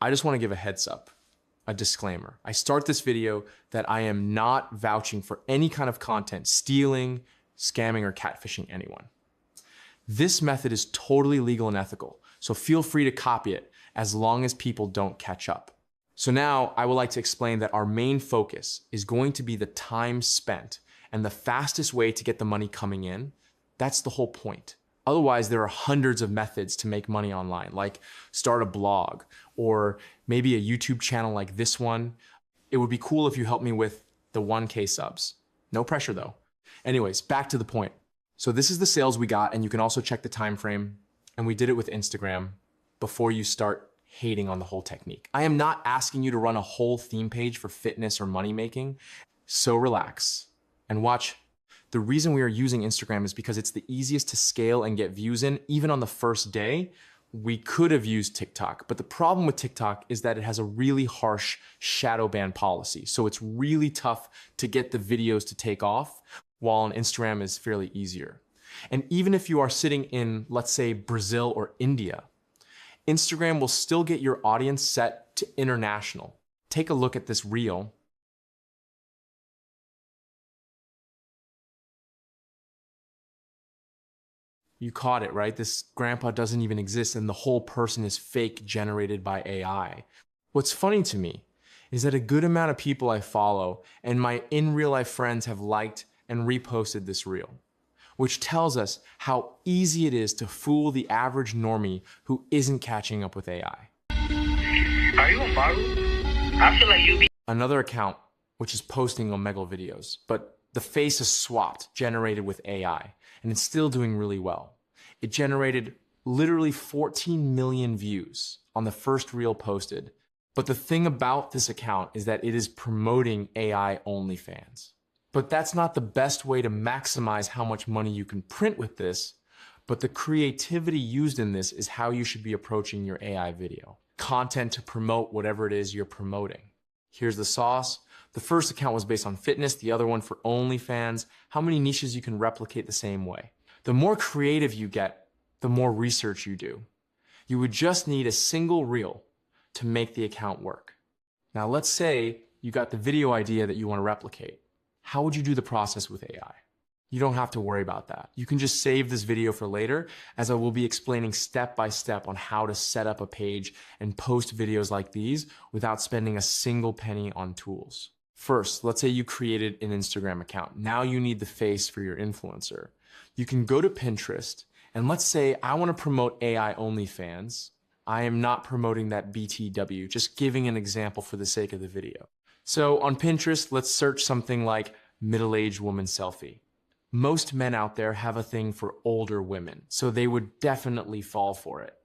I just want to give a heads up, a disclaimer. I start this video that I am not vouching for any kind of content, stealing, scamming, or catfishing anyone. This method is totally legal and ethical, so feel free to copy it as long as people don't catch up. So now I would like to explain that our main focus is going to be the time spent and the fastest way to get the money coming in. That's the whole point. Otherwise, there are hundreds of methods to make money online, like start a blog or maybe a YouTube channel like this one. It would be cool if you helped me with the 1K subs. No pressure though. Anyways, back to the point. So this is the sales we got, and you can also check the time frame. And we did it with Instagram before you start hating on the whole technique. I am not asking you to run a whole theme page for fitness or money making. So relax and watch. The reason we are using Instagram is because it's the easiest to scale and get views in, even on the first day. We could have used TikTok, but the problem with TikTok is that it has a really harsh shadow ban policy. So it's really tough to get the videos to take off, while on Instagram is fairly easier. And even if you are sitting in, let's say, Brazil or India, Instagram will still get your audience set to international. Take a look at this reel. You caught it, right? This grandpa doesn't even exist and the whole person is fake, generated by AI. What's funny to me is that a good amount of people I follow and my in real life friends have liked and reposted this reel, which tells us how easy it is to fool the average normie who isn't catching up with AI. Are you a model? I feel like you be. Another account, which is posting Omegle videos, but the face is swapped, generated with AI, and it's still doing really well. It generated literally 14 million views on the first reel posted. But the thing about this account is that it is promoting AI OnlyFans. But that's not the best way to maximize how much money you can print with this, but the creativity used in this is how you should be approaching your AI video. Content to promote whatever it is you're promoting. Here's the sauce. The first account was based on fitness, the other one for OnlyFans. How many niches you can replicate the same way? The more creative you get, the more research you do. You would just need a single reel to make the account work. Now let's say you got the video idea that you want to replicate. How would you do the process with AI? You don't have to worry about that. You can just save this video for later, as I will be explaining step by step on how to set up a page and post videos like these without spending a single penny on tools. First, let's say you created an Instagram account. Now you need the face for your influencer. You can go to Pinterest, and let's say I want to promote AI OnlyFans. I am not promoting that BTW, just giving an example for the sake of the video. So on Pinterest, let's search something like middle-aged woman selfie. Most men out there have a thing for older women, so they would definitely fall for it.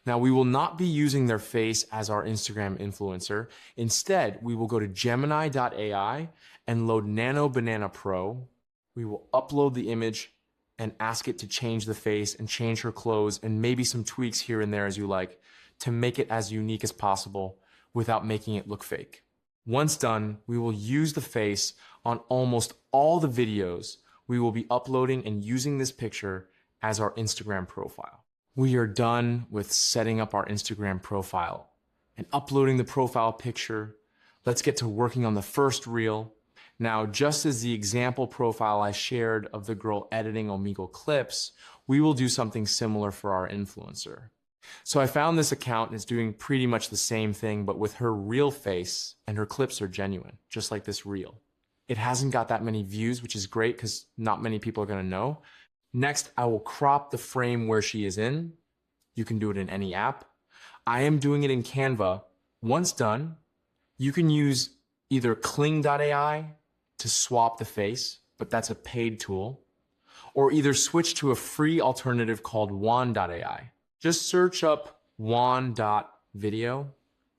Now, we will not be using their face as our Instagram influencer. Instead, we will go to Gemini.ai and load Nano Banana Pro. We will upload the image and ask it to change the face and change her clothes and maybe some tweaks here and there as you like to make it as unique as possible without making it look fake. Once done, we will use the face on almost all the videos we will be uploading and using this picture as our Instagram profile. We are done with setting up our Instagram profile and uploading the profile picture. Let's get to working on the first reel. Now, just as the example profile I shared of the girl editing Omegle clips, we will do something similar for our influencer. So I found this account and it's doing pretty much the same thing, but with her real face, and her clips are genuine, just like this reel. It hasn't got that many views, which is great because not many people are going to know. Next, I will crop the frame where she is in. You can do it in any app. I am doing it in Canva. Once done, you can use either Kling.ai to swap the face, but that's a paid tool, or either switch to a free alternative called Wan.ai. Just search up Wan.video.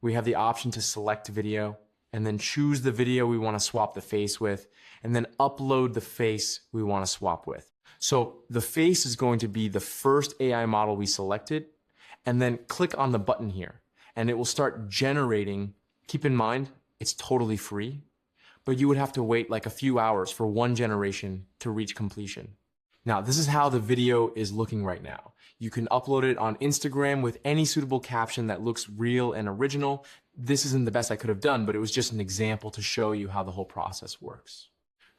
We have the option to select video and then choose the video we want to swap the face with, and then upload the face we want to swap with. So the face is going to be the first AI model we selected, and then click on the button here, and it will start generating. Keep in mind, it's totally free, but you would have to wait like a few hours for one generation to reach completion. Now, this is how the video is looking right now. You can upload it on Instagram with any suitable caption that looks real and original. This isn't the best I could have done, but it was just an example to show you how the whole process works.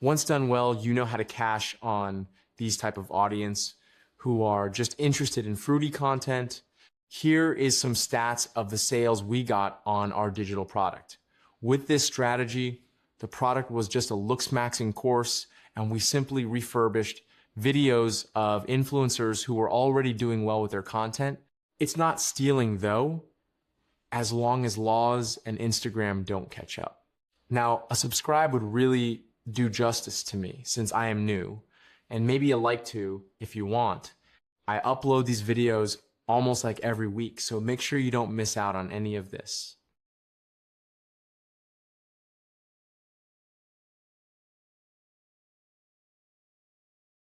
Once done well, you know how to cash on these type of audience who are just interested in fruity content. Here is some stats of the sales we got on our digital product. With this strategy, the product was just a looks-maxing course, and we simply refurbished videos of influencers who were already doing well with their content. It's not stealing though, as long as laws and Instagram don't catch up. Now, a subscribe would really do justice to me since I am new, and maybe a like too if you want. I upload these videos almost like every week, so make sure you don't miss out on any of this.